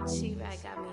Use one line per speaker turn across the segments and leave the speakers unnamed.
She-Rag got me.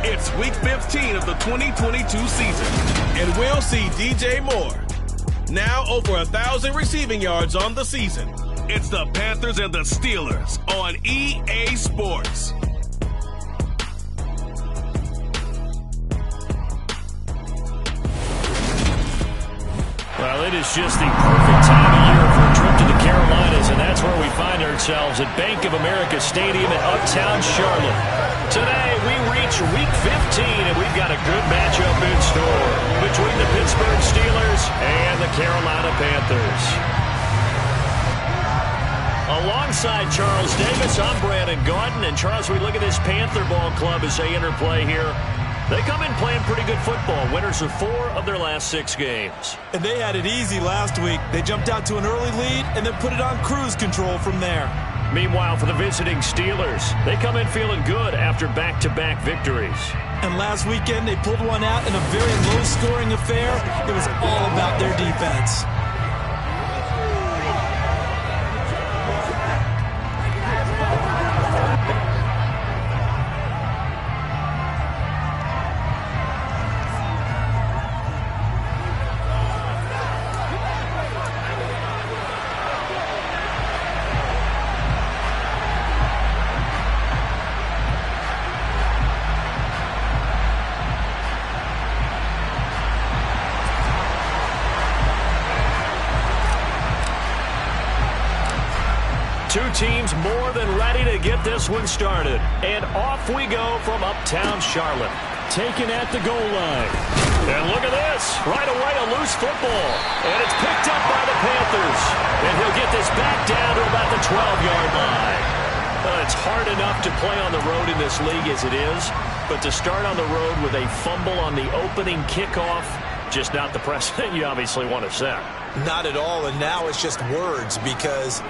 It's Week 15 of the 2022 season, and we'll see DJ Moore. Now over 1,000 receiving yards on the season. It's the Panthers and the Steelers on EA Sports.
Well, it is just the perfect time of year for a trip to the Carolinas, and that's where we find ourselves at Bank of America Stadium in Uptown Charlotte. Today, we reach Week 15, and we've got a good matchup in store between the Pittsburgh Steelers and the Carolina Panthers. Alongside Charles Davis, I'm Brandon Gaudin, and Charles, we look at this Panther ball club as they interplay here. They come in playing pretty good football. Winners of 4 of their last 6 games.
And they had it easy last week. They jumped out to an early lead and then put it on cruise control from there.
Meanwhile, for the visiting Steelers, they come in feeling good after back-to-back victories.
And last weekend, they pulled one out in a very low-scoring affair. It was all about their defense.
Two teams more than ready to get this one started. And off we go from uptown Charlotte.
Taken at the goal line.
And look at this. Right away, a loose football. And it's picked up by the Panthers. And he'll get this back down to about the 12-yard line. Well, it's hard enough to play on the road in this league as it is. But to start on the road with a fumble on the opening kickoff, just not the precedent you obviously want to set.
Not at all, and now it's just words because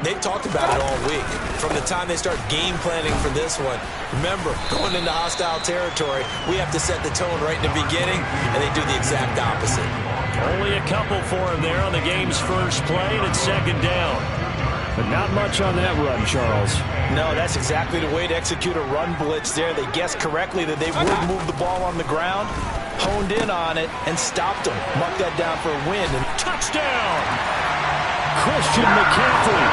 they've talked about it all week. From the time they start game planning for this one, remember, going into hostile territory, we have to set the tone right in the beginning, and they do the exact opposite.
Only a couple for him there on the game's first play, and it's second down.
But not much on that run, Charles.
No, that's exactly the way to execute a run blitz there. They guessed correctly that they would move the ball on the ground, honed in on it, and stopped them. Marked that down for a win. And
Touchdown!
Christian McCaffrey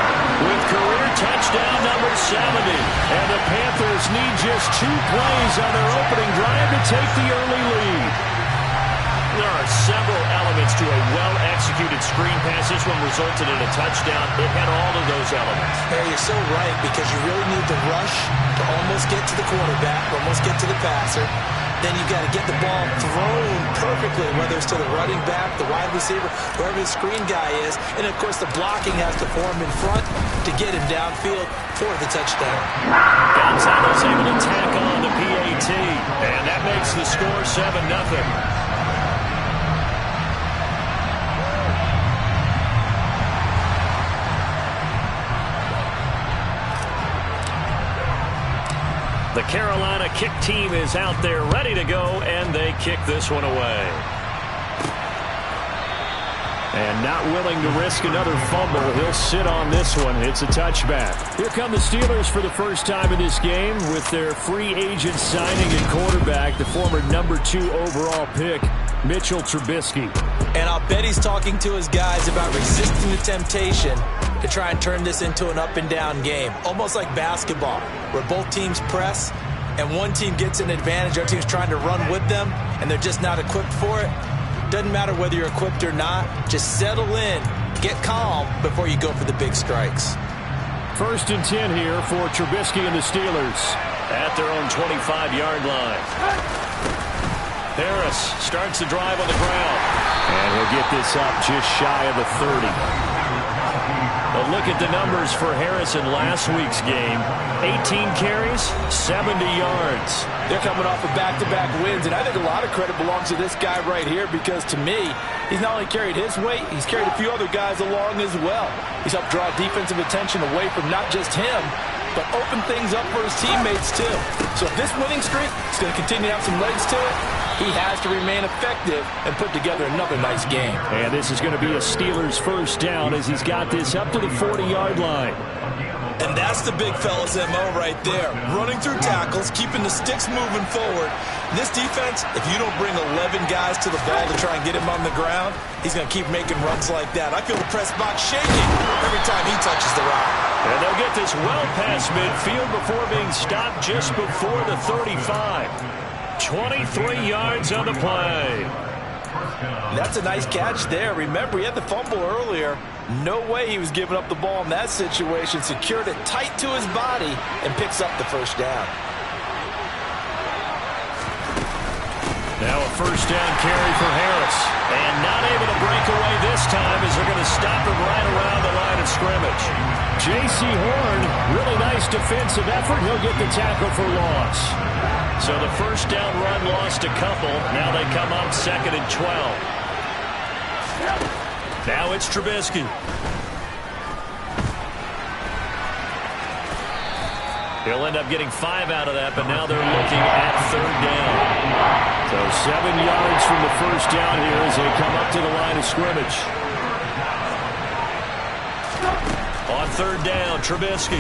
With career touchdown number 70. And the Panthers need just 2 plays on their opening drive to take the early lead. There are several elements to a well-executed screen pass. This one resulted in a touchdown. It had all of those elements.
Hey, you're so right, because you really need the rush to almost get to the quarterback, almost get to the passer. Then you've got to get the ball thrown perfectly, whether it's to the running back, the wide receiver, wherever the screen guy is. And, of course, the blocking has to form in front to get him downfield for the touchdown.
Gonzalez able to tack on the PAT, and that makes the score 7-0. The Carolina kick team is out there ready to go, and they kick this one away.
And not willing to risk another fumble. He'll sit on this one. It's a touchback. Here come the Steelers for the first time in this game with their free agent signing and quarterback, the former number 2 overall pick, Mitchell Trubisky.
And I'll bet he's talking to his guys about resisting the temptation to try and turn this into an up-and-down game. Almost like basketball, where both teams press, and one team gets an advantage, our team's trying to run with them, and they're just not equipped for it. Doesn't matter whether you're equipped or not. Just settle in, get calm before you go for the big strikes.
1st and 10 here for Trubisky and the Steelers.
At their own 25-yard line. Harris starts the drive on the ground.
And he'll get this up just shy of the 30.
A look at the numbers for Harris in last week's game. 18 carries, 70 yards.
they're coming off of back-to-back wins, and I think a lot of credit belongs to this guy right here, because to me, he's not only carried his weight, he's carried a few other guys along as well. He's helped draw defensive attention away from not just him, but open things up for his teammates too. So if this winning streak is going to continue to have some legs to it, he has to remain effective and put together another nice game.
And this is going to be a Steelers first down as he's got this up to the 40-yard line.
And that's the big fella's MO right there. Running through tackles, keeping the sticks moving forward. This defense, if you don't bring 11 guys to the ball to try and get him on the ground, he's going to keep making runs like that. I feel the press box shaking every time he touches the rock.
And they'll get this well past midfield before being stopped just before the 35. 23 yards on the play.
That's a nice catch there. Remember, he had the fumble earlier. No way he was giving up the ball in that situation. Secured it tight to his body and picks up the first down.
Now a first down carry for Harris. And not able to break away this time as they're going to stop him right around the line of scrimmage.
J.C. Horn, really nice defensive effort. He'll get the tackle for loss.
So the first down run lost a couple. Now they come up 2nd and 12. Now it's Trubisky. He'll end up getting 5 out of that, but now they're looking at 3rd down.
So 7 yards from the first down here as they come up to the line of scrimmage.
On 3rd down, Trubisky.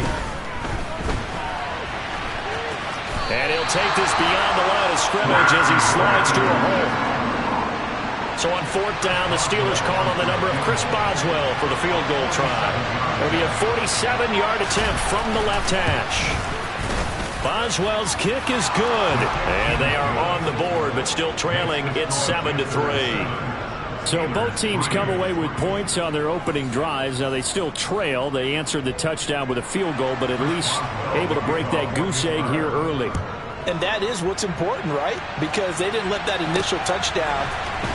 And he'll take this beyond the line of scrimmage as he slides to a hole. So on 4th down, the Steelers call on the number of Chris Boswell for the field goal try. It'll be a 47-yard attempt from the left hash. Boswell's kick is good. And they are on the board, but still trailing. It's 7-3.
So both teams come away with points on their opening drives. Now they still trail. They answered the touchdown with a field goal, but at least able to break that goose egg here early.
And that is what's important, right? Because they didn't let that initial touchdown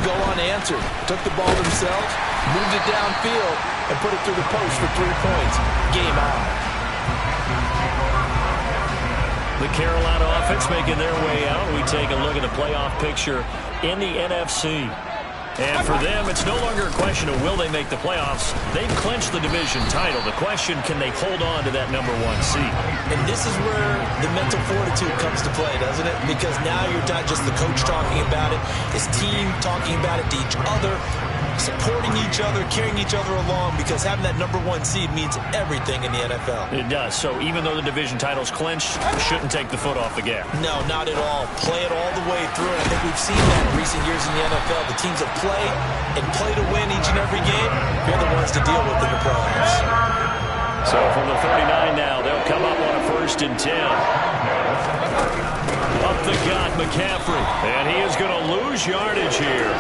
go unanswered. Took the ball themselves, moved it downfield, and put it through the post for 3 points. Game on.
The Carolina offense making their way out. We take a look at the playoff picture in the NFC. And for them, it's no longer a question of will they make the playoffs. They've clinched the division title. The question, can they hold on to that number 1 seed?
And this is where the mental fortitude comes to play, doesn't it? Because now you're not just the coach talking about it, his team talking about it to each other, supporting each other, carrying each other along, because having that number 1 seed means everything in the NFL.
It does. So even though the division title's clinched, shouldn't take the foot off the gas.
No, not at all. Play it all the way through. And I think we've seen that in recent years in the NFL. The teams that play and play to win each and every game, they're the ones to deal with in the playoffs.
So from the 39 now, they'll come up on a 1st and 10. Up the gut, McCaffrey. And he is going to lose yardage here.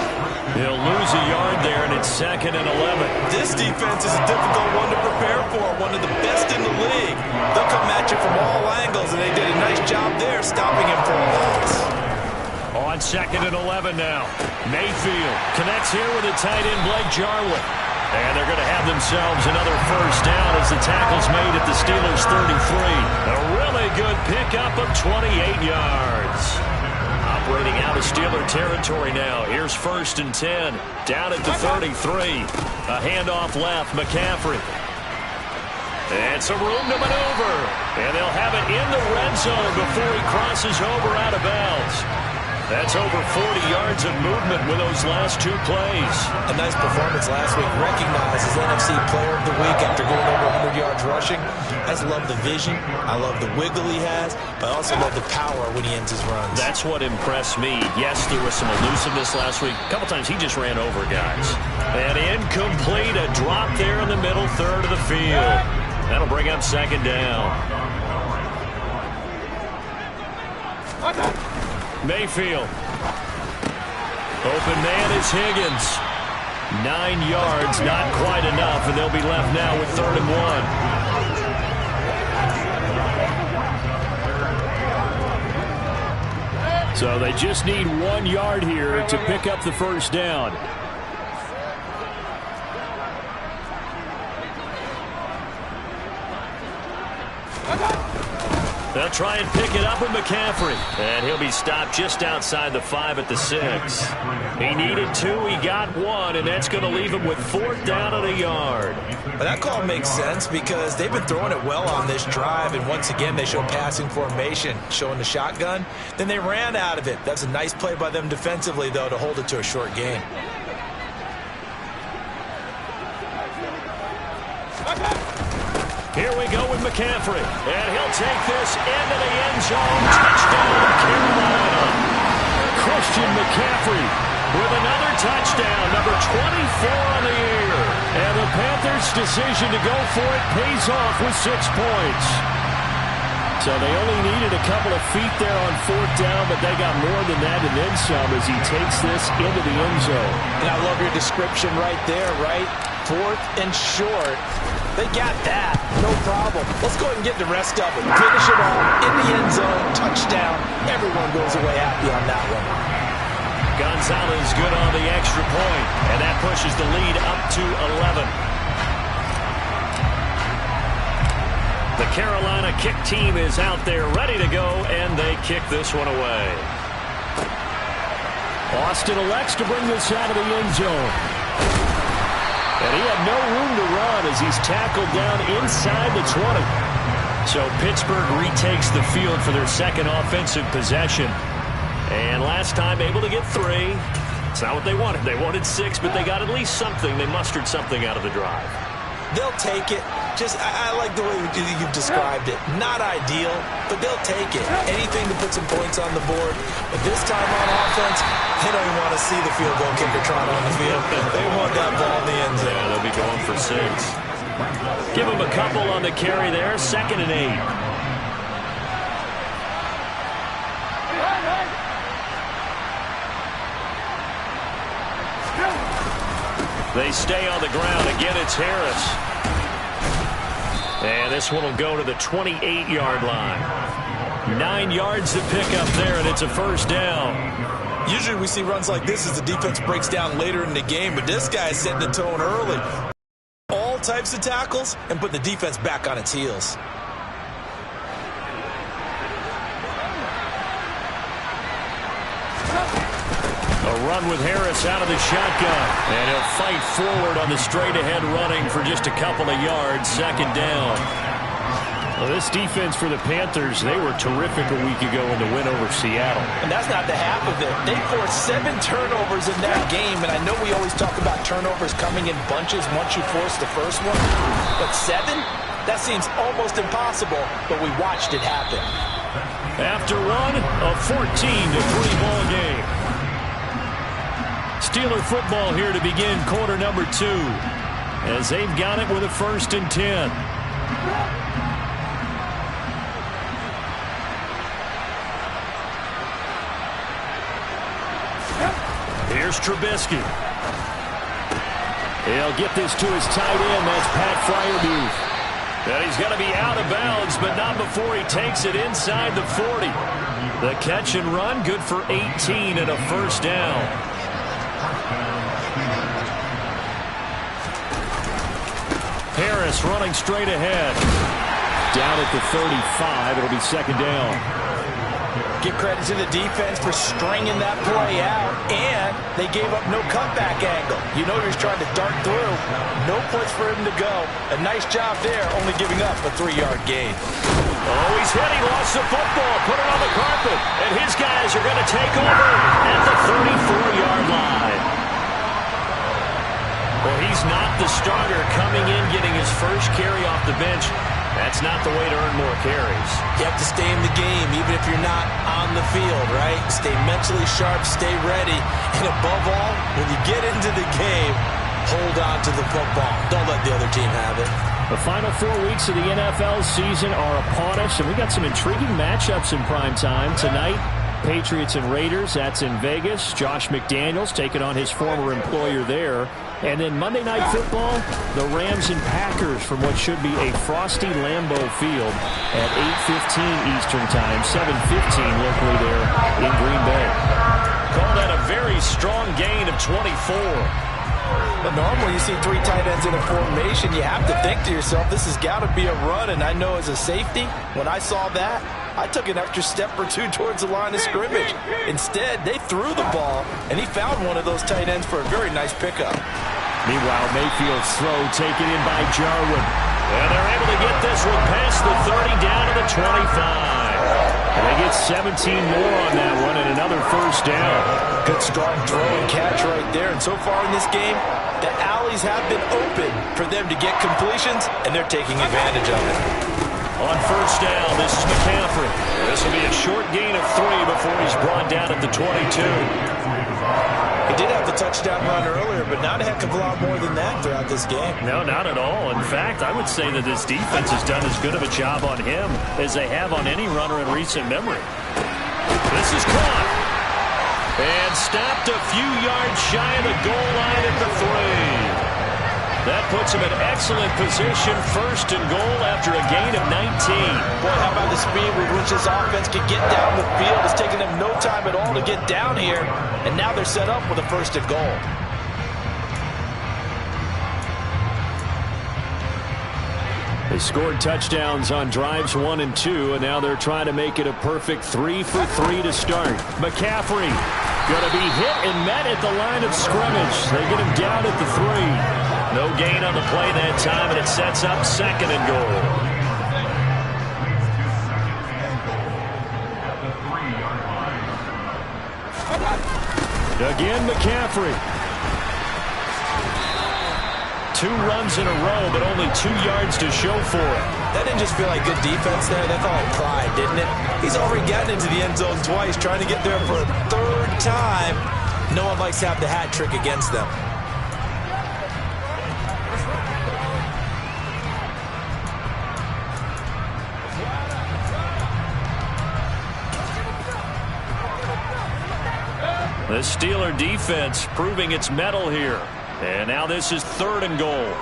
He'll lose a yard there, and it's 2nd and 11.
This defense is a difficult one to prepare for, one of the best in the league. They'll come at you from all angles, and they did a nice job there stopping him for a loss.
On 2nd and 11 now. Mayfield connects here with a tight end, Blake Jarwin. And they're going to have themselves another first down as the tackle's made at the Steelers' 33. A really good pickup of 28 yards. Operating out of Steeler territory now. Here's 1st and 10. Down at the 33. A handoff left. McCaffrey. And some room to maneuver. And they'll have it in the red zone before he crosses over out of bounds. That's over 40 yards of movement with those last 2 plays.
A nice performance last week. Recognized as NFC Player of the Week after going over 100 yards rushing. I just love the vision. I love the wiggle he has. But I also love the power when he ends his runs.
That's what impressed me. Yes, there was some elusiveness last week. A couple times he just ran over guys. And incomplete. A drop there in the middle third of the field. That'll bring up 2nd down. Mayfield. Open man is Higgins. 9 yards, not quite enough, and they'll be left now with 3rd and
1. So they just need 1 yard here to pick up the first down.
They'll try and pick it up with McCaffrey. And he'll be stopped just outside the 5 at the 6. He needed 2, he got 1, and that's going to leave him with 4th down and a yard.
But that call makes sense because they've been throwing it well on this drive, and once again they show passing formation, showing the shotgun. Then they ran out of it. That's a nice play by them defensively, though, to hold it to a short gain.
Here we go with McCaffrey. And he'll take this into the end zone. Touchdown, Carolina.
Christian McCaffrey
with another touchdown, number 24 on the year.
And the Panthers' decision to go for it pays off with 6 points. So they only needed a couple of feet there on 4th down, but they got more than that and then some as he takes this into the end zone.
And I love your description right there, right? 4th and short. They got that. No problem. Let's go ahead and get the rest of it. Finish it off in the end zone. Touchdown. Everyone goes away happy on that one.
Gonzalez good on the extra point, and that pushes the lead up to 11. The Carolina kick team is out there ready to go, and they kick this one away.
Austin elects to bring this out of the end zone. And he had no room to run as he's tackled down inside the 20.
So Pittsburgh retakes the field for their second offensive possession. And last time able to get 3. It's not what they wanted. They wanted 6, but they got at least something. They mustered something out of the drive.
They'll take it. I like the way you've described it. Not ideal, but they'll take it. Anything to put some points on the board. But this time on offense, they don't even want to see the field goal kicker trot on the field. They want that ball in the end zone.
Yeah, they'll be going for 6. Give them a couple on the carry there. 2nd and 8. They stay on the ground. Again, it's Harris. And this one will go to the 28-yard line. 9 yards to pick up there, and it's a first down.
Usually we see runs like this as the defense breaks down later in the game, but this guy's setting the tone early. All types of tackles and put the defense back on its heels.
A run with Harris out of the shotgun. And he'll fight forward on the straight-ahead running for just a couple of yards. 2nd down.
Well, this defense for the Panthers, they were terrific a week ago in the win over Seattle.
And that's not the half of it. They forced 7 turnovers in that game, and I know we always talk about turnovers coming in bunches once you force the first one. But 7? That seems almost impossible, but we watched it happen.
After one, a 14-3 ball game. Steeler football here to begin quarter number 2 as they've got it with a 1st and 10. Here's Trubisky.
He'll get this to his tight end. That's Pat Freiermuth.
And he's going to be out of bounds, but not before he takes it inside the 40. The catch and run, good for 18 and a first down. Harris running straight ahead.
Down at the 35. It'll be 2nd down.
Give credit to the defense for stringing that play out, and they gave up no cutback angle. You know he was trying to dart through. No place for him to go. A nice job there, only giving up a 3-yard gain.
Oh, he's hit. He lost the football. Put it on the carpet. And his guys are going to take over at the 34-yard line. Well, he's not the starter coming in, getting his first carry off the bench. That's not the way to earn more carries.
You have to stay in the game, even if you're not on the field, right? Stay mentally sharp, stay ready. And above all, when you get into the game, hold on to the football. Don't let the other team have it.
The final 4 weeks of the NFL season are upon us, and we got some intriguing matchups in prime time tonight. Patriots and Raiders, that's in Vegas. Josh McDaniels taking on his former employer there. And then Monday Night Football, the Rams and Packers from what should be a frosty Lambeau Field at 8:15 Eastern Time, 7:15 locally there in Green Bay.
Call that a very strong gain of 24.
But normally you see 3 tight ends in a formation, you have to think to yourself, this has got to be a run. And I know as a safety, when I saw that, I took an extra step or 2 towards the line of scrimmage. Instead, they threw the ball, and he found one of those tight ends for a very nice pickup.
Meanwhile, Mayfield's throw taken in by Jarwin.
And they're able to get this one past the 30 down to the 25.
And they get 17 more on that one and another first down.
Good strong throw and catch right there. And so far in this game, the alleys have been open for them to get completions, and they're taking advantage of it.
On first down, this is McCaffrey. This will be a short gain of 3 before he's brought down at the 22.
He did have the touchdown run earlier, but not a heck of a lot more than that throughout this game.
No, not at all. In fact, I would say that this defense has done as good of a job on him as they have on any runner in recent memory. This is caught. And stopped a few yards shy of the goal line at the 3. That puts him in excellent position, first and goal after a gain of 19.
Boy, how about the speed with which this offense can get down the field? It's taken them no time at all to get down here, and now they're set up with a first and goal.
They scored touchdowns on drives 1 and 2, and now they're trying to make it a perfect 3 for 3 to start. McCaffrey going to be hit and met at the line of scrimmage. They get him down at the 3.
No gain on the play that time, and it sets up second and goal.
Again, McCaffrey. 2 runs in a row, but only 2 yards to show for it.
That didn't just feel like good defense there. That felt like pride, didn't it? He's already gotten into the end zone twice, trying to get there for a 3rd time. No one likes to have the hat trick against them.
The Steeler defense proving its mettle here. And now this is 3rd and goal.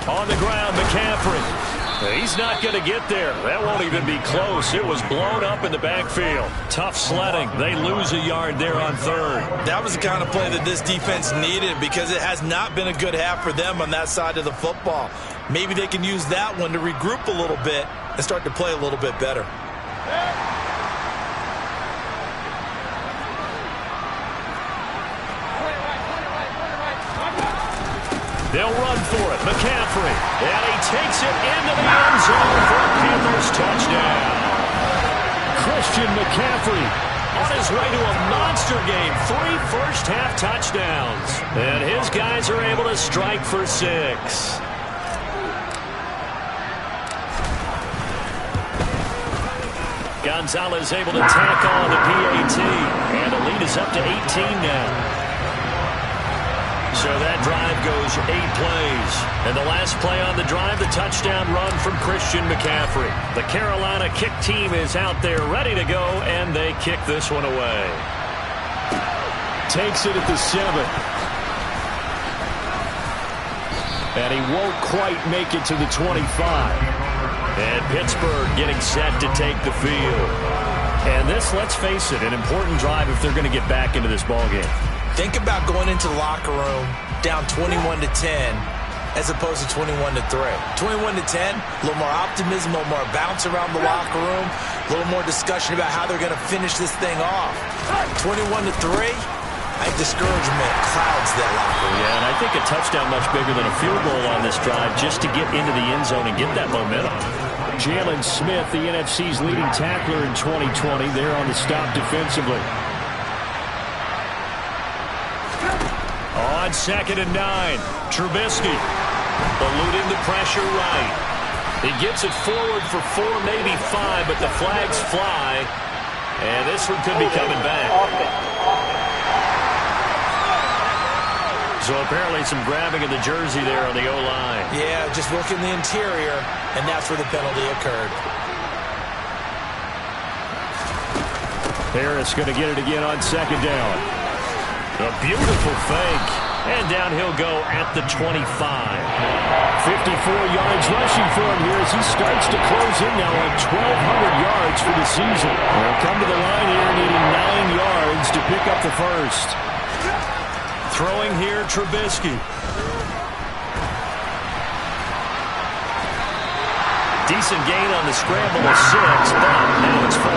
On the ground, McCaffrey. He's not going to get there. That won't even be close. It was blown up in the backfield. Tough sledding. They lose a yard there on 3rd.
That was the kind of play that this defense needed because it has not been a good half for them on that side of the football. Maybe they can use that one to regroup a little bit and start to play a little bit better.
They'll run for it. McCaffrey. And he takes it into the end zone for a Panthers touchdown.
Christian McCaffrey
On his way to a monster game. 3 first-half touchdowns. And his guys are able to strike for 6. Gonzalez able to tack on the PAT. And the lead is up to 18 now. So that drive goes 8 plays. And the last play on the drive, the touchdown run from Christian McCaffrey. The Carolina kick team is out there ready to go, and they kick this one away.
Takes it at the 7. And he won't quite make it to the 25.
And Pittsburgh getting set to take the field. And this, let's face it, an important drive if they're going to get back into this ballgame.
Think about going into the locker room down 21-10 as opposed to 21-3. 21-10, a little more optimism, a little more bounce around the locker room, a little more discussion about how they're going to finish this thing off. 21-3, I think discouragement clouds that locker room.
Yeah, and I think a touchdown much bigger than a field goal on this drive just to get into the end zone and get that momentum.
Jalen Smith, the NFC's leading tackler in 2020, there on the stop defensively.
On 2nd and 9, Trubisky eluding the pressure right. He gets it forward for 4, maybe 5, but the flags fly, and this one could be coming back. So apparently some grabbing of the jersey there on the O-line.
Yeah, just working the interior, and that's where the penalty occurred.
Harris going to get it again on 2nd down.
A beautiful fake. And down he'll go at the 25.
54 yards rushing for him here as he starts to close in now on 1,200 yards for the season. They'll come to the line here needing 9 yards to pick up the first.
Throwing here, Trubisky. Decent gain on the scramble of 6, but now it's 4.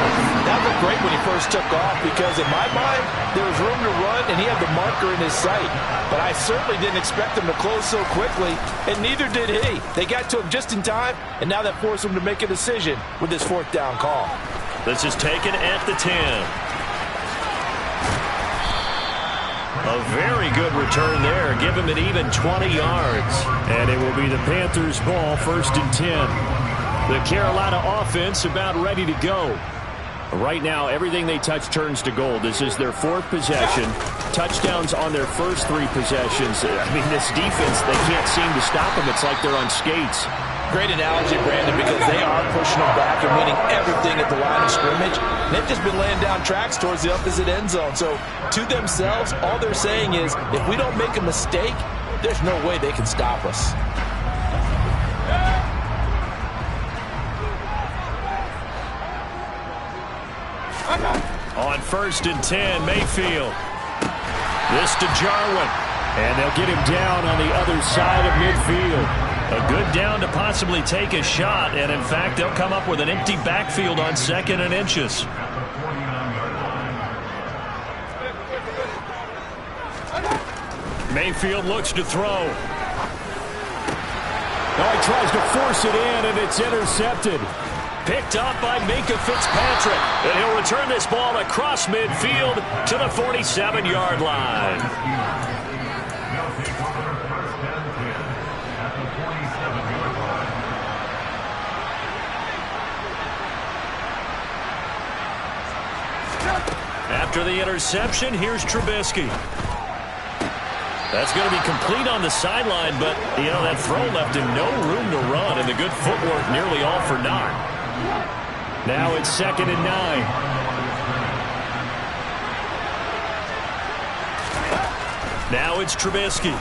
That looked great when he first took off because in my mind, there was room to run and he had the marker in his sight. But I certainly didn't expect him to close so quickly, and neither did he. They got to him just in time, and now that forced him to make a decision with this 4th down call.
This is taken at the 10. A very good return there. Give him an even 20 yards.
And it will be the Panthers' ball, 1st and 10. The Carolina offense about ready to go. Right now, everything they touch turns to gold. This is their 4th possession. Touchdowns on their first 3 possessions. I mean, this defense, they can't seem to stop them. It's like they're on skates.
Great analogy, Brandon, because they are pushing them back and winning everything at the line of scrimmage. And they've just been laying down tracks towards the opposite end zone. So, to themselves, all they're saying is, if we don't make a mistake, there's no way they can stop us.
On 1st and 10, Mayfield. This to Jarwin. And they'll get him down on the other side of midfield. A good down to possibly take a shot, and in fact, they'll come up with an empty backfield on 2nd and inches. Mayfield looks to throw.
Oh, he tries to force it in, and it's intercepted.
Picked up by Minka Fitzpatrick. And he'll return this ball across midfield to the 47-yard line. After the interception, here's Trubisky. That's going to be complete on the sideline, but, you know, that throw left him no room to run, and the good footwork nearly all for naught.
Now it's 2nd and 9.
Now it's Trubisky.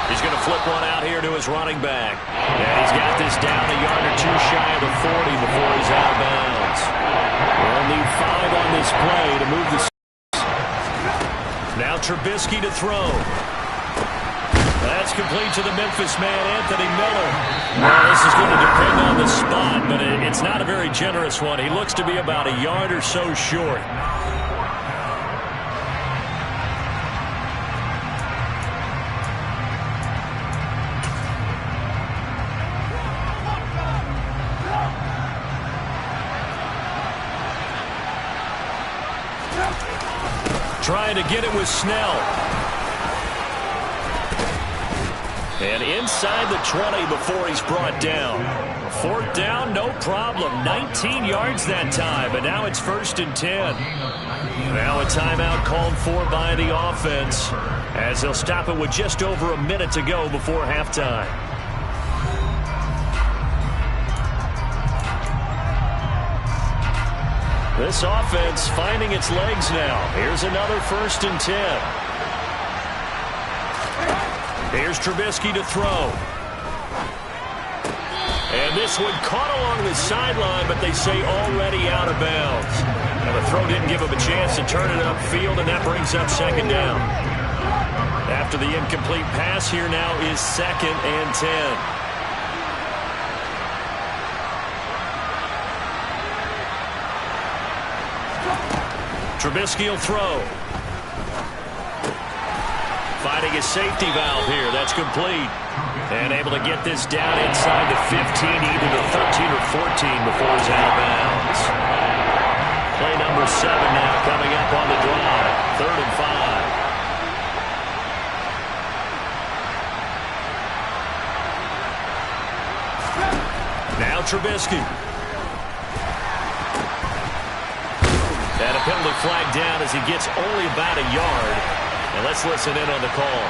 He's going to flip one out here to his running back. And he's got this down a yard or two shy of the 40 before he's out of bounds.
They'll need 5 on this play to move the...
Now Trubisky to throw. That's complete to the Memphis man, Anthony Miller. Well, this is going to depend on the spot, but it's not a very generous one. He looks to be about a yard or so short. Trying to get it with Snell. And inside the 20 before he's brought down. 4th down, no problem. 19 yards that time, but now it's 1st and 10. Now a timeout called for by the offense as they'll stop it with just over a minute to go before halftime. This offense finding its legs now. Here's another 1st and 10. Here's Trubisky to throw. And this one caught along the sideline, but they say already out of bounds. Now the throw didn't give him a chance to turn it upfield, and that brings up 2nd down. After the incomplete pass, here now is 2nd and 10. Trubisky will throw. Finding his safety valve here. That's complete. And able to get this down inside the 15, either the 13 or 14 before he's out of bounds. Play number 7 now coming up on the drive. 3rd and 5. Now Trubisky. And a penalty flag down as he gets only about a yard. And let's listen in on the call.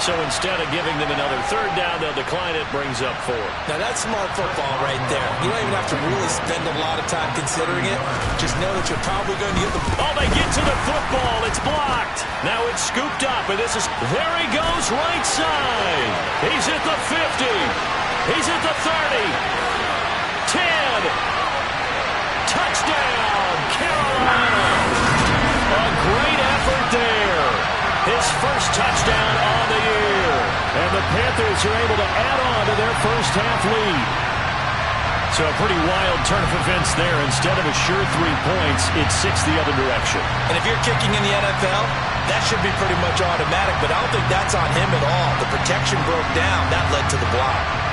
So instead of giving them another 3rd down, they'll decline it, brings up 4.
Now that's smart football right there. You don't even have to really spend a lot of time considering it. Just know that you're probably going to get the...
Oh, they get to the football. It's blocked. Now it's scooped up, and this is... There he goes, right side. He's at the 50. He's at the 30. 10. Touchdown, Carolina. A great effort there. His first touchdown on the year. And the Panthers are able to add on to their first half lead. So a pretty wild turn of events there. Instead of a sure 3 points, it's 6 the other direction.
And if you're kicking in the NFL, that should be pretty much automatic, but I don't think that's on him at all. The protection broke down. That led to the block.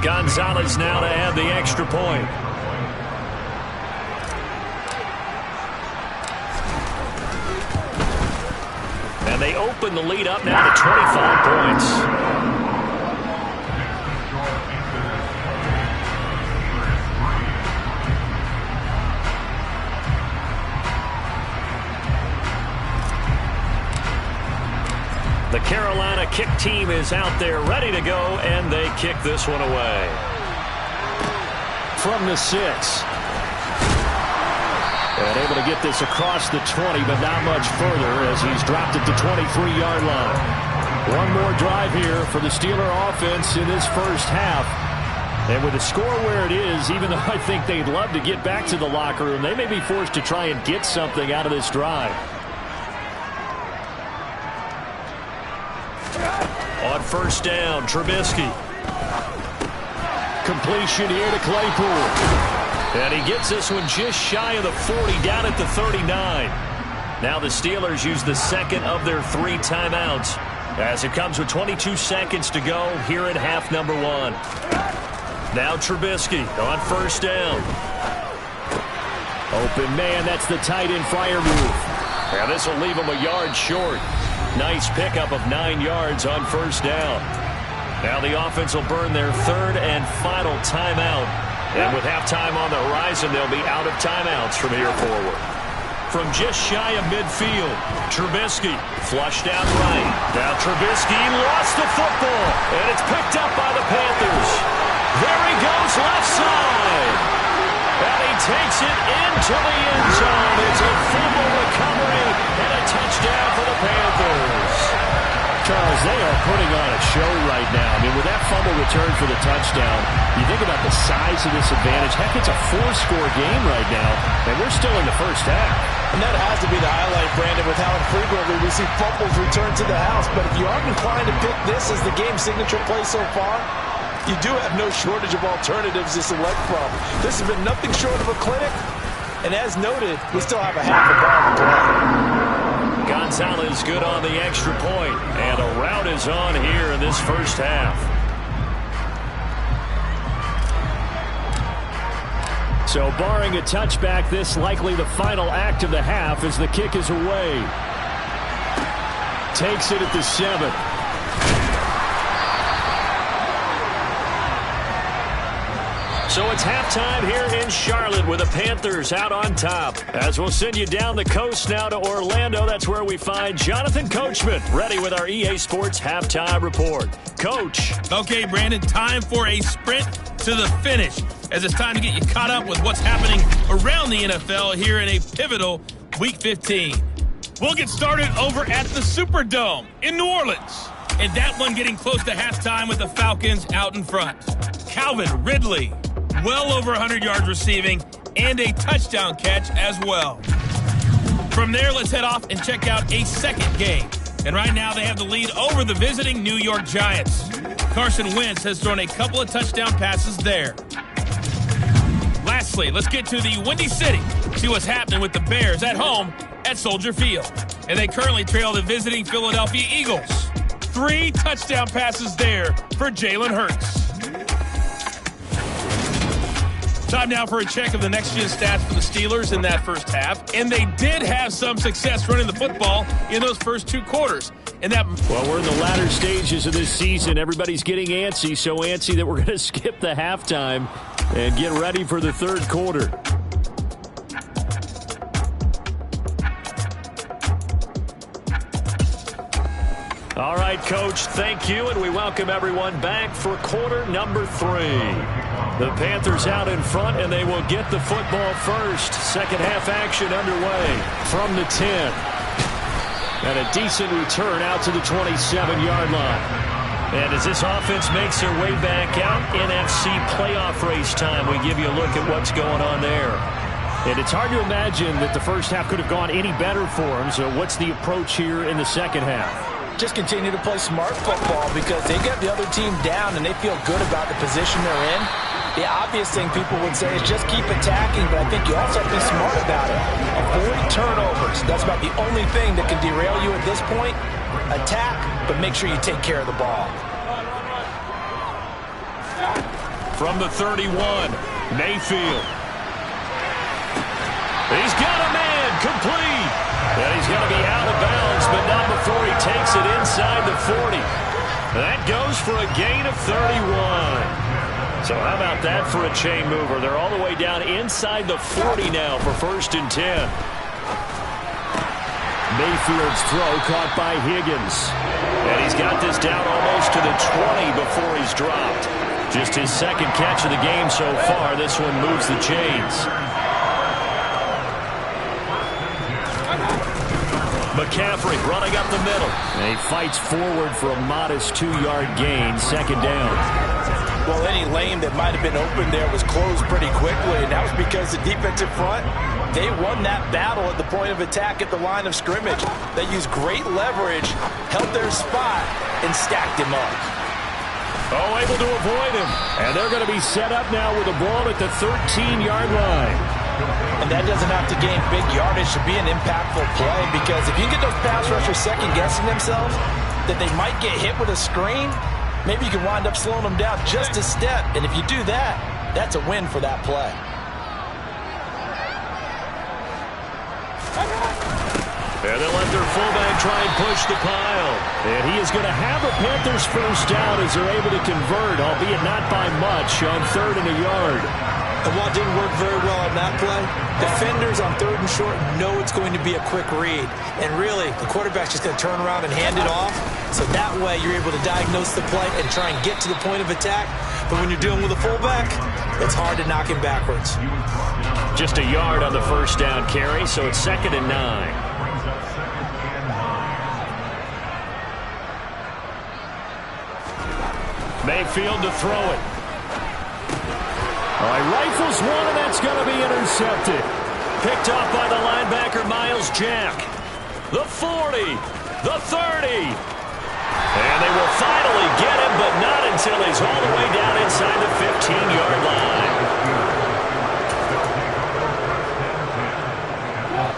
Gonzalez now to add the extra point. And they open the lead up now to 25 points. The Carolina kick team is out there ready to go, and they kick this one away.
From the 6. And able to get this across the 20, but not much further as he's dropped it to 23-yard line. One more drive here for the Steeler offense in this first half. And with the score where it is, even though I think they'd love to get back to the locker room, they may be forced to try and get something out of this drive.
On first down, Trubisky.
Completion here to Claypool.
And he gets this one just shy of the 40, down at the 39. Now the Steelers use the second of their 3 timeouts as it comes with 22 seconds to go here in half number 1. Now Trubisky on first down.
Open man, that's the tight end flyer move.
Now this will leave him a yard short. Nice pickup of 9 yards on first down. Now the offense will burn their 3rd and final timeout. And with halftime on the horizon, they'll be out of timeouts from here forward. From just shy of midfield, Trubisky flushed out right. Now Trubisky lost the football, and it's picked up by the Panthers. There he goes left side. And he takes it into the end zone. It's a fumble recovery and a touchdown for the Panthers.
Charles, they are putting on a show right now. I mean, with that fumble return for the touchdown, you think about the size of this advantage. Heck, it's a 4-score game right now, and we're still in the first half.
And that has to be the highlight, Brandon, with how infrequently we see fumbles return to the house. But if you aren't inclined to pick this as the game's signature play so far, you do have no shortage of alternatives to select from. This has been nothing short of a clinic. And as noted, we still have a half a ball to play.
Gonzalez good on the extra point, and a rout is on here in this first half.
So barring a touchback, this likely the final act of the half as the kick is away. Takes it at the 7.
So it's halftime here in Charlotte with the Panthers out on top. As we'll send you down the coast now to Orlando, that's where we find Jonathan Coachman ready with our EA Sports Halftime Report. Coach.
Okay, Brandon, time for a sprint to the finish as it's time to get you caught up with what's happening around the NFL here in a pivotal Week 15. We'll get started over at the Superdome in New Orleans. And that one getting close to halftime with the Falcons out in front. Calvin Ridley, well over 100 yards receiving, and a touchdown catch as well. From there, let's head off and check out a second game. And right now, they have the lead over the visiting New York Giants. Carson Wentz has thrown a couple of touchdown passes there. Lastly, let's get to the Windy City, see what's happening with the Bears at home at Soldier Field. And they currently trail the visiting Philadelphia Eagles. 3 touchdown passes there for Jalen Hurts. Time now for a check of the next-gen stats for the Steelers in that first half. And they did have some success running the football in those first 2 quarters. And that,
well, we're in the latter stages of this season. Everybody's getting antsy, so antsy that we're going to skip the halftime and get ready for the third quarter.
All right, Coach, thank you, and we welcome everyone back for quarter number 3. The Panthers out in front, and they will get the football first. Second half action underway from the 10. And a decent return out to the 27-yard line. And as this offense makes their way back out, NFC playoff race time, we give you a look at what's going on there.
And it's hard to imagine that the first half could have gone any better for them. So what's the approach here in the second half?
Just continue to play smart football because they get the other team down and they feel good about the position they're in. The obvious thing people would say is just keep attacking, but I think you also have to be smart about it. Avoid turnovers. That's about the only thing that can derail you at this point. Attack, but make sure you take care of the ball.
From the 31, Mayfield. He's got a man, complete. And he's going to be out of bounds, but not before he takes it inside the 40. That goes for a gain of 31. So how about that for a chain mover? They're all the way down inside the 40 now for 1st and 10.
Mayfield's throw caught by Higgins.
And he's got this down almost to the 20 before he's dropped. Just his 2nd catch of the game so far. This one moves the chains. McCaffrey running up the middle.
And he fights forward for a modest 2-yard gain, 2nd down.
Well, any lane that might have been open there was closed pretty quickly, and that was because the defensive front, they won that battle at the point of attack at the line of scrimmage. They used great leverage, held their spot, and stacked him up.
Oh, able to avoid him.
And they're going to be set up now with a ball at the 13-yard line.
And that doesn't have to gain big yardage to be an impactful play, because if you get those pass rushers second-guessing themselves that they might get hit with a screen, maybe you can wind up slowing them down just a step. And if you do that, that's a win for that play.
And they'll let their fullback try and push the pile.
And he is going to have a Panthers 1st down as they're able to convert, albeit not by much, on 3rd and a yard.
And while it didn't work very well on that play, defenders on 3rd and short know it's going to be a quick read. And really, the quarterback's just going to turn around and hand it off. So that way, you're able to diagnose the play and try and get to the point of attack. But when you're dealing with a fullback, it's hard to knock him backwards.
Just a yard on the 1st down carry, so it's 2nd and 9. Mayfield to throw it.
All right, rifles one, and that's going to be intercepted.
Picked off by the linebacker, Miles Jack. The 40, the 30. And they will finally get him, but not until he's all the way down inside the 15-yard line.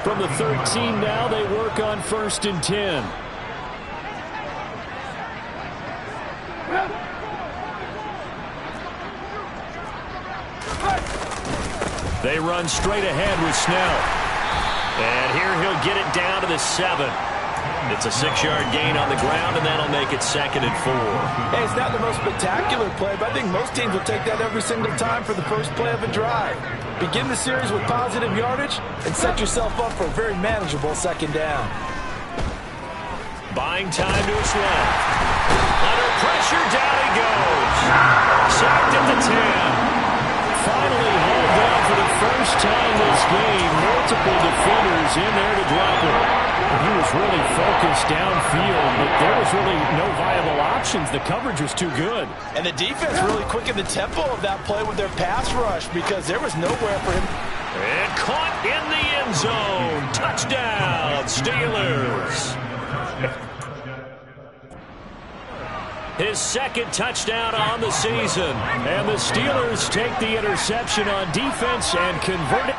From the 13 now, they work on 1st and 10.
They run straight ahead with Snell. And here he'll get it down to the 7. It's a 6-yard gain on the ground, and that'll make it 2nd and 4.
Hey, it's not the most spectacular play, but I think most teams will take that every single time for the first play of a drive. Begin the series with positive yardage and set yourself up for a very manageable 2nd down.
Buying time to his left. Under pressure, down he goes. Sacked at the 10.
Finally hauled down for the 1st time this game. Multiple defenders in there to drop him. And he was really focused downfield, but there was really no viable options. The coverage was too good.
And the defense really quickened the tempo of that play with their pass rush, because there was nowhere for him.
And caught in the end zone. Touchdown, Steelers. His 2nd touchdown on the season.
And the Steelers take the interception on defense and convert it.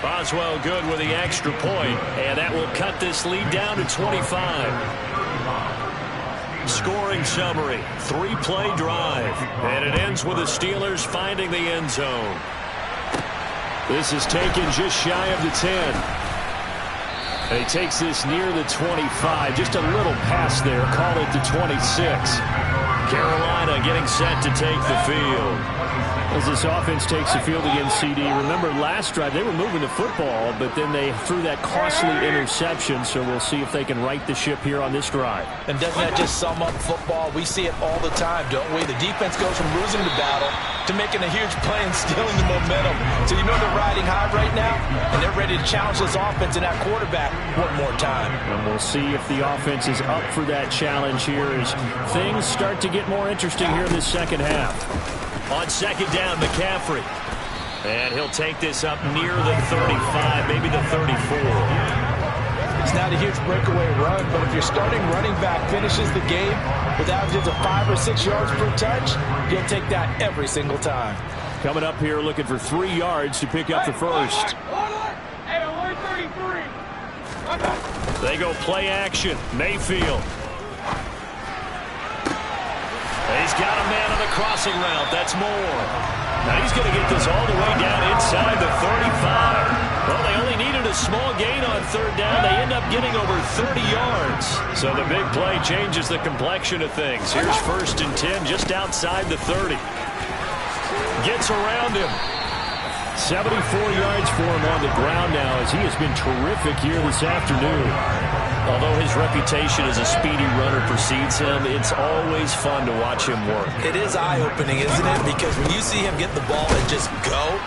Boswell good with the extra point, and that will cut this lead down to 25. Scoring summary, 3-play drive, and it ends with the Steelers finding the end zone.
This is taken just shy of the 10. And he takes this near the 25. Just a little pass there. Call it the 26.
Carolina getting set to take the field.
As this offense takes the field against CD, remember last drive they were moving the football, but then they threw that costly interception, so we'll see if they can right the ship here on this drive.
And doesn't that just sum up football? We see it all the time, don't we? The defense goes from losing the battle to making a huge play and stealing the momentum. So you know they're riding high right now, and they're ready to challenge this offense and that quarterback one more time.
And we'll see if the offense is up for that challenge here as things start to get more interesting here in this 2nd half.
On 2nd down, McCaffrey. And he'll take this up near the 35, maybe the 34.
It's not a huge breakaway run, but if your starting running back finishes the game, with averages of 5 or 6 yards per touch, you'll take that every single time.
Coming up here looking for 3 yards to pick up the first. They go play action. Mayfield. He's got a man on the crossing route. That's Moore. Now he's going to get this all the way down inside the 35. Well, they only needed a small gain on third down. They end up getting over 30 yards. So the big play changes the complexion of things. Here's 1st and 10 just outside the 30. Gets around him. 74 yards for him on the ground now as he has been terrific here this afternoon. Although his reputation as a speedy runner precedes him, it's always fun to watch him work.
It is eye-opening, isn't it? Because when you see him get the ball and just go,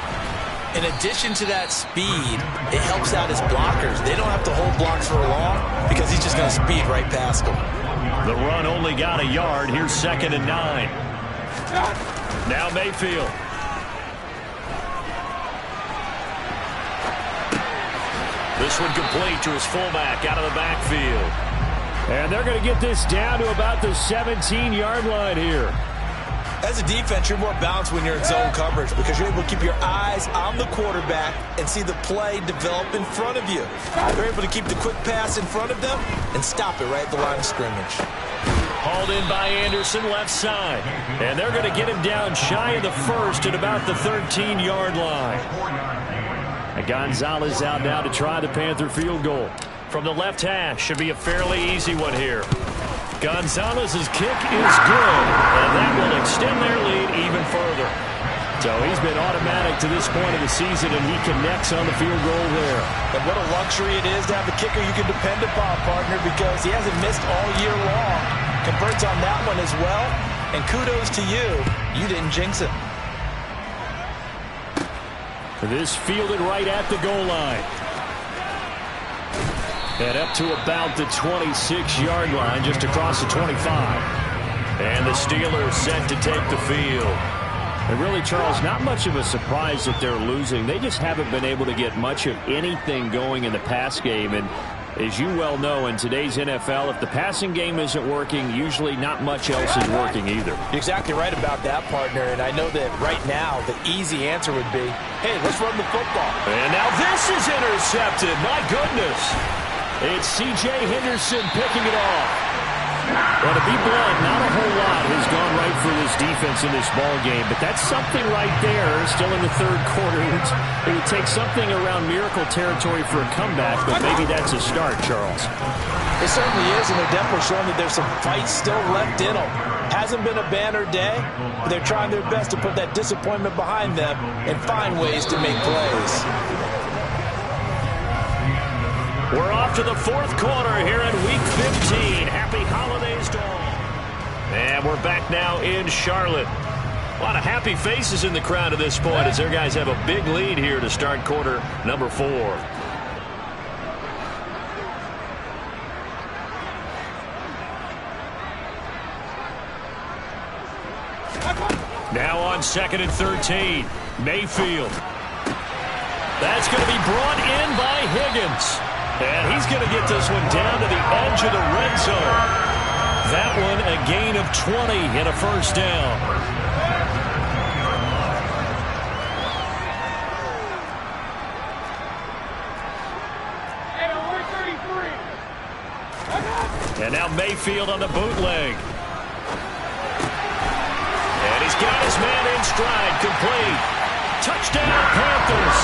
in addition to that speed, it helps out his blockers. They don't have to hold blocks for long because he's just going to speed right past them.
The run only got a yard. Here's 2nd and 9. Now Mayfield. This one complete to his fullback out of the backfield. And they're going to get this down to about the 17-yard line here.
As a defense, you're more balanced when you're in zone coverage because you're able to keep your eyes on the quarterback and see the play develop in front of you. You're able to keep the quick pass in front of them and stop it right at the line of scrimmage.
Hauled in by Anderson, left side. And they're going to get him down shy of the first at about the 13-yard line. And Gonzalez out now to try the Panther field goal. From the left hash, should be a fairly easy one here. Gonzalez's kick is good, and that will extend their lead even further. So he's been automatic to this point of the season, and he connects on the field goal there.
And what a luxury it is to have a kicker you can depend upon, partner, because he hasn't missed all year long. Converts on that one as well, and kudos to you. You didn't jinx him.
This fielded right at the goal line. And up to about the 26-yard line, just across the 25. And the Steelers set to take the field. And really, Charles, not much of a surprise that they're losing. They just haven't been able to get much of anything going in the pass game. And as you well know, in today's NFL, if the passing game isn't working, usually not much else is working either.
You're exactly right about that, partner. And I know that right now the easy answer would be, hey, let's run the football.
And now this is intercepted. My goodness. It's C.J. Henderson picking it off. Well, to be blunt, not a whole lot has gone right for this defense in this ball game, but that's something right there. Still in the third quarter. It would take something around miracle territory for a comeback, but maybe that's a start, Charles.
It certainly is, and they're definitely showing that there's some fight still left in them. Hasn't been a banner day, but they're trying their best to put that disappointment behind them and find ways to make plays.
We're off to the fourth quarter here in Week 15. Happy holidays to all. And we're back now in Charlotte. A lot of happy faces in the crowd at this point as their guys have a big lead here to start quarter number 4. Now on 2nd and 13. Mayfield. That's going to be brought in by Higgins. And he's going to get this one down to the edge of the red zone. That one a gain of 20 and a first down. And now Mayfield on the bootleg. And he's got his man in stride, complete. Touchdown, Panthers.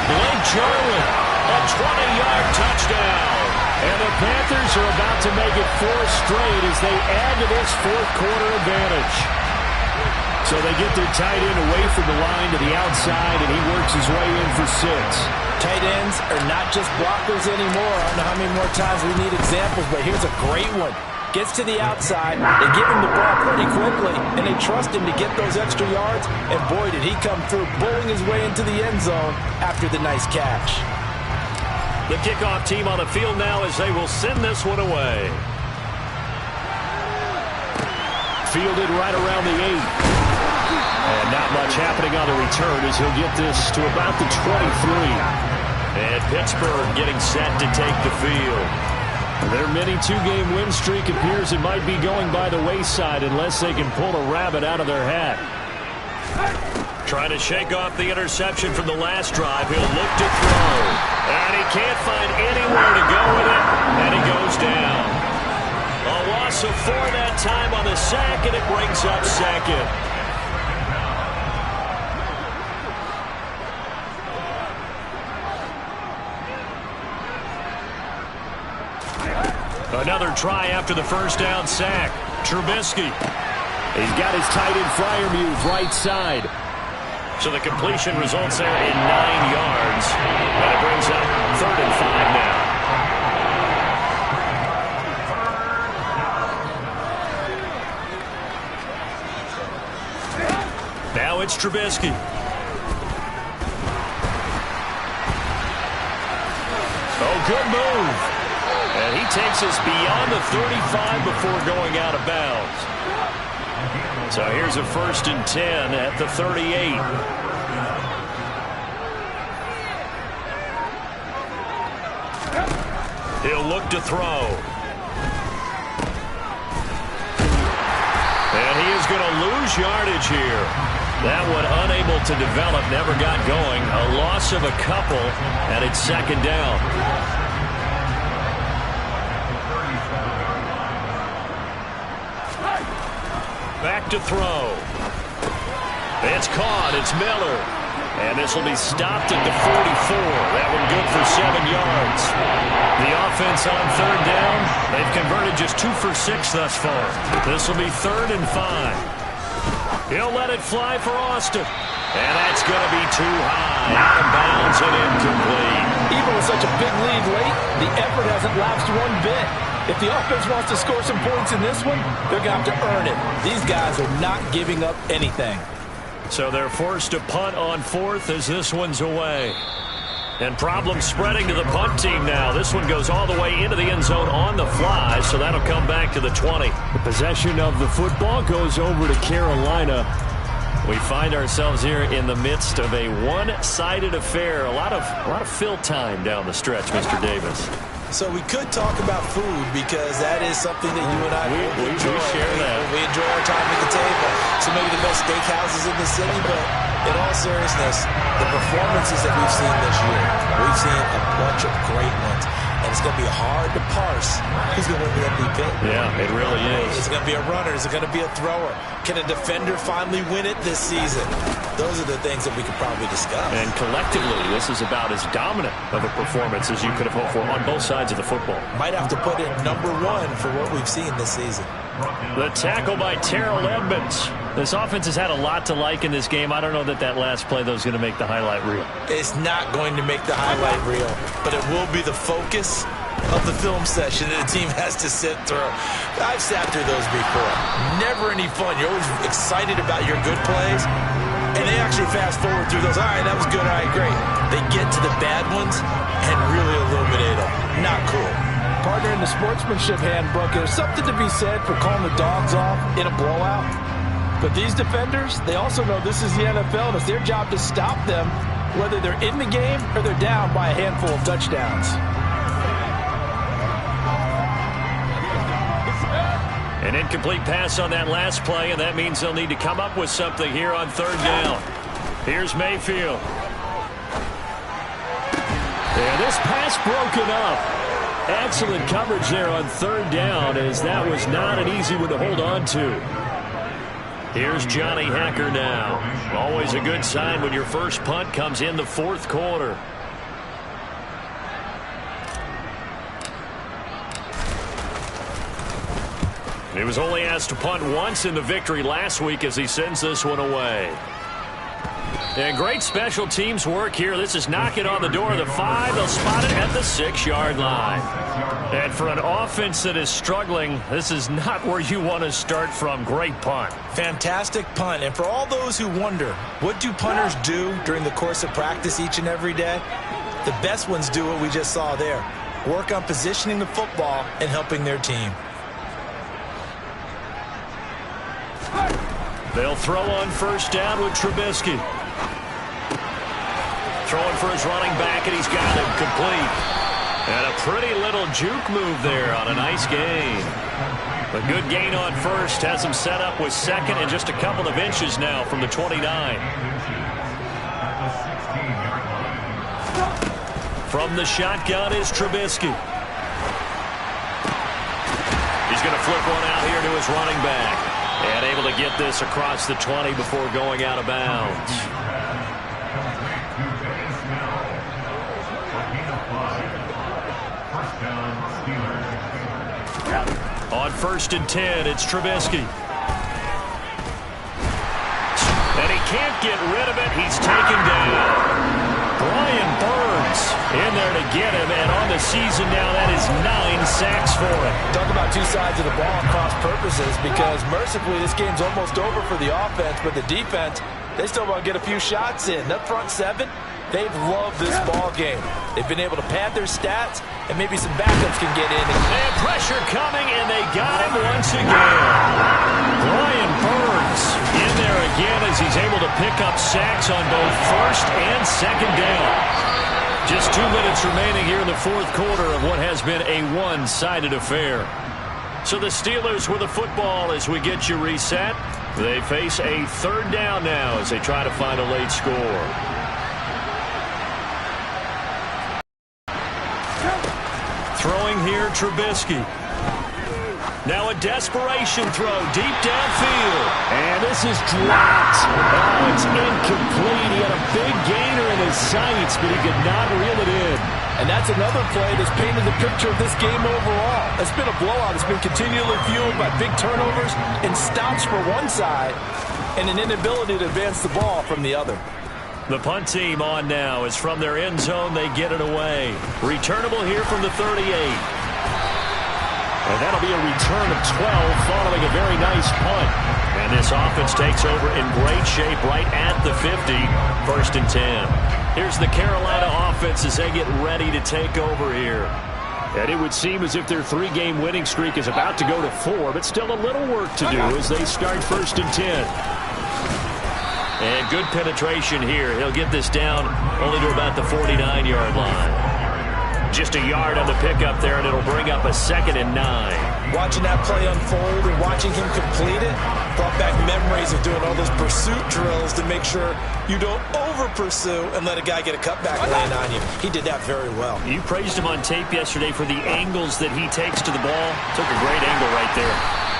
Blake Jarwin. A 20-yard touchdown. And the Panthers are about to make it 4 straight as they add to this fourth quarter advantage. So they get their tight end away from the line to the outside, and he works his way in for 6.
Tight ends are not just blockers anymore. I don't know how many more times we need examples, but here's a great one. Gets to the outside, they give him the ball pretty quickly, and they trust him to get those extra yards, and boy, did he come through, bowling his way into the end zone after the nice catch.
The kickoff team on the field now as they will send this one away. Fielded right around the 8. And not much happening on the return as he'll get this to about the 23. And Pittsburgh getting set to take the field. Their mini two-game win streak appears it might be going by the wayside unless they can pull a rabbit out of their hat.
Trying to shake off the interception from the last drive. He'll look to throw. And he can't find anywhere to go with it. And he goes down. A loss of 4 that time on the sack, and it brings up second. Another try after the first down sack. Trubisky.
He's got his tight end flyer move right side.
So the completion results there in 9 yards. And it brings up 3rd and 5 now. Now it's Trubisky. Oh, good move. And he takes us beyond the 35 before going out of bounds. So here's a 1st and 10 at the 38. He'll look to throw. And he is going to lose yardage here. That one unable to develop, never got going. A loss of a couple, and it's 2nd down. Back to throw. It's caught. It's Miller. And this will be stopped at the 44. That one good for 7 yards. The offense on 3rd down. They've converted just 2 for 6 thus far. This will be 3rd and 5. He'll let it fly for Austin. And that's going to be too high. Out of bounds and incomplete.
Even with such a big lead late, the effort hasn't lapsed one bit. If the offense wants to score some points in this one, they're going to have to earn it. These guys are not giving up anything.
So they're forced to punt on 4th as this one's away. And problems spreading to the punt team now. This one goes all the way into the end zone on the fly, so that'll come back to the 20.
The possession of the football goes over to Carolina.
We find ourselves here in the midst of a one-sided affair. A lot of fill time down the stretch, Mr. Davis.
So we could talk about food because that is something that you and I
we
enjoy.
share that.
We enjoy our time at the table. So maybe the best steakhouses in the city, but in all seriousness, the performances that we've seen this year, we've seen a bunch of great ones. And it's going to be hard to parse who's going to win the MVP.
Yeah, it really is.
Is it going to be a runner? Is it going to be a thrower? Can a defender finally win it this season? Those are the things that we could probably discuss.
And collectively, this is about as dominant of a performance as you could have hoped for on both sides of the football.
Might have to put in number 1 for what we've seen this season.
The tackle by Terrell Edmonds. This offense has had a lot to like in this game. I don't know that last play, though, is going to make the highlight reel.
It's not going to make the highlight reel, but it will be the focus of the film session that the team has to sit through. I've sat through those before. Never any fun. You're always excited about your good plays, and they actually fast forward through those. All right, that was good. All right, great. They get to the bad ones and really illuminate them. Not cool. Partner, in the sportsmanship handbook, there's something to be said for calling the dogs off in a blowout. But these defenders, they also know this is the NFL, and it's their job to stop them, whether they're in the game or they're down by a handful of touchdowns.
An incomplete pass on that last play, and that means they'll need to come up with something here on 3rd down. Here's Mayfield.
And this pass broken up. Excellent coverage there on 3rd down, as that was not an easy one to hold on to.
Here's Johnny Hacker now. Always a good sign when your first punt comes in the 4th quarter. He was only asked to punt once in the victory last week as he sends this one away. And great special teams work here. This is knocking on the door of the 5. They'll spot it at the 6-yard line. And for an offense that is struggling, this is not where you want to start from. Great punt.
Fantastic punt. And for all those who wonder, what do punters do during the course of practice each and every day? The best ones do what we just saw there. Work on positioning the football and helping their team.
They'll throw on 1st down with Trubisky. Throwing for his running back, and he's got him complete. And a pretty little juke move there on a nice gain. A good gain on first has him set up with second and just a couple of inches now from the 29. From the shotgun is Trubisky. He's going to flip one out here to his running back. And able to get this across the 20 before going out of bounds. On 1st and 10, it's Trubisky. And he can't get rid of it. He's taken down. Brian Burns in there to get him, and on the season now, that is 9 sacks for him.
Talk about two sides of the ball cross purposes, because mercifully this game's almost over for the offense, but the defense, they still want to get a few shots in. That front seven, they've loved this ball game. They've been able to pad their stats, and maybe some backups can get in.
And pressure coming, and they got him once again. Brian Burns in there again as he's able to pick up sacks on both first and second down. Just 2 minutes remaining here in the fourth quarter of what has been a one-sided affair. So the Steelers with the football as we get you reset. They face a third down now as they try to find a late score. Throwing here, Trubisky. Now a desperation throw deep downfield.
And this is dropped. Oh, it's incomplete. He had a big gainer in his sights, but he could not reel it in.
And that's another play that's painted the picture of this game overall. It's been a blowout. It's been continually fueled by big turnovers and stops for one side and an inability to advance the ball from the other.
The punt team on now is from their end zone. They get it away. Returnable here from the 38.
And that'll be a return of 12 following a very nice punt.
And this offense takes over in great shape right at the 50. 1st and 10. Here's the Carolina offense as they get ready to take over here.
And it would seem as if their 3-game winning streak is about to go to 4, but still a little work to do as they start 1st and 10.
And good penetration here. He'll get this down only to about the 49-yard line. Just a yard on the pickup there, and it'll bring up a 2nd and 9.
Watching that play unfold and watching him complete it brought back memories of doing all those pursuit drills to make sure you don't over-pursue and let a guy get a cutback land on you. He did that very well.
You praised him on tape yesterday for the angles that he takes to the ball. Took a great angle right there.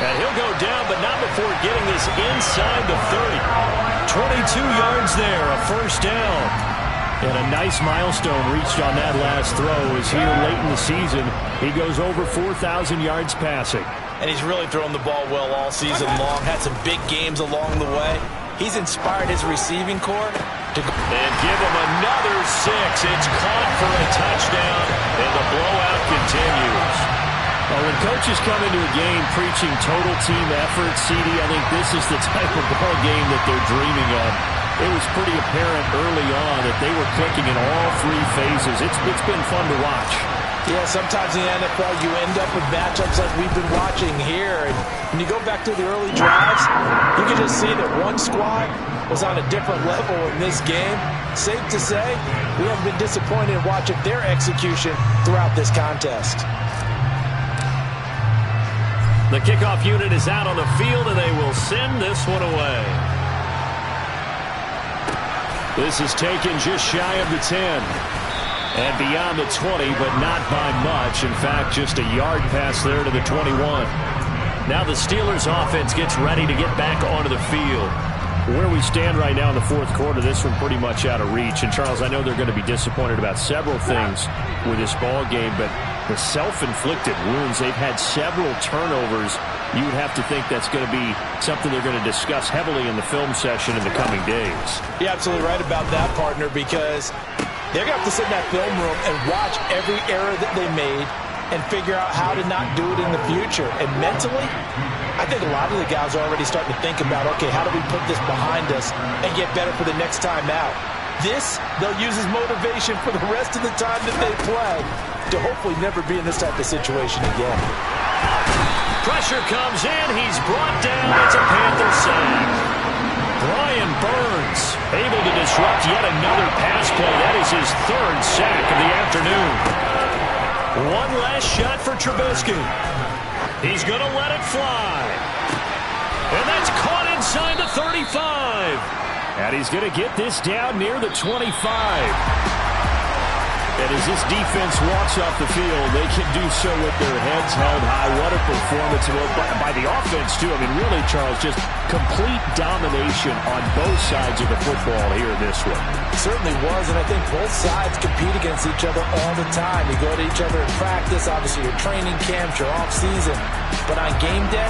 And he'll go down, but not before getting this inside the 30. 22 yards there, a 1st down.
And a nice milestone reached on that last throw as here late in the season, he goes over 4,000 yards passing.
And he's really thrown the ball well all season long. Had some big games along the way. He's inspired his receiving corps to go.
And give him another 6. It's caught for a touchdown, and the blowout continues.
Well, when coaches come into a game preaching total team effort, CD, I think this is the type of ball game that they're dreaming of. It was pretty apparent early on that they were clicking in all 3 phases. It's been fun to watch.
Yeah, sometimes in the NFL you end up with matchups like we've been watching here. And when you go back to the early drives, you can just see that one squad was on a different level in this game. Safe to say, we haven't been disappointed in watching their execution throughout this contest.
The kickoff unit is out on the field, and they will send this one away.
This is taken just shy of the 10. And beyond the 20, but not by much. In fact, just a yard pass there to the 21.
Now the Steelers offense gets ready to get back onto the field.
Where we stand right now in the fourth quarter, this one pretty much out of reach. And, Charles, I know they're going to be disappointed about several things with this ball game, but the self-inflicted wounds, they've had several turnovers. You would have to think that's going to be something they're going to discuss heavily in the film session in the coming days.
You're absolutely right about that, partner, because they're going to have to sit in that film room and watch every error that they made and figure out how to not do it in the future. And mentally, I think a lot of the guys are already starting to think about, okay, how do we put this behind us and get better for the next time out? This, they'll use as motivation for the rest of the time that they play to hopefully never be in this type of situation again.
Pressure comes in. He's brought down. It's a Panther sack. Brian Burns able to disrupt yet another pass play. That is his 3rd sack of the afternoon. One last shot for Trubisky. He's going to let it fly. And that's caught inside the 35. And he's going to get this down near the 25. And as this defense walks off the field, they can do so with their heads held high. What a performance by the offense, too. I mean, really, Charles, just complete domination on both sides of the football here in this one.
Certainly was, and I think both sides compete against each other all the time. You go to each other in practice, obviously your training camps, your off-season. But on game day,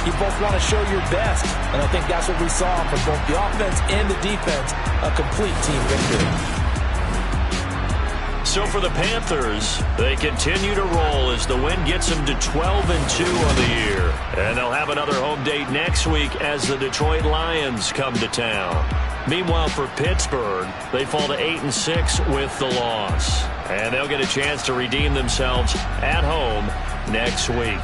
you both want to show your best. And I think that's what we saw from both the offense and the defense, a complete team victory.
So for the Panthers, they continue to roll as the win gets them to 12-2 on the year. And they'll have another home date next week as the Detroit Lions come to town. Meanwhile, for Pittsburgh, they fall to 8-6 with the loss. And they'll get a chance to redeem themselves at home next week.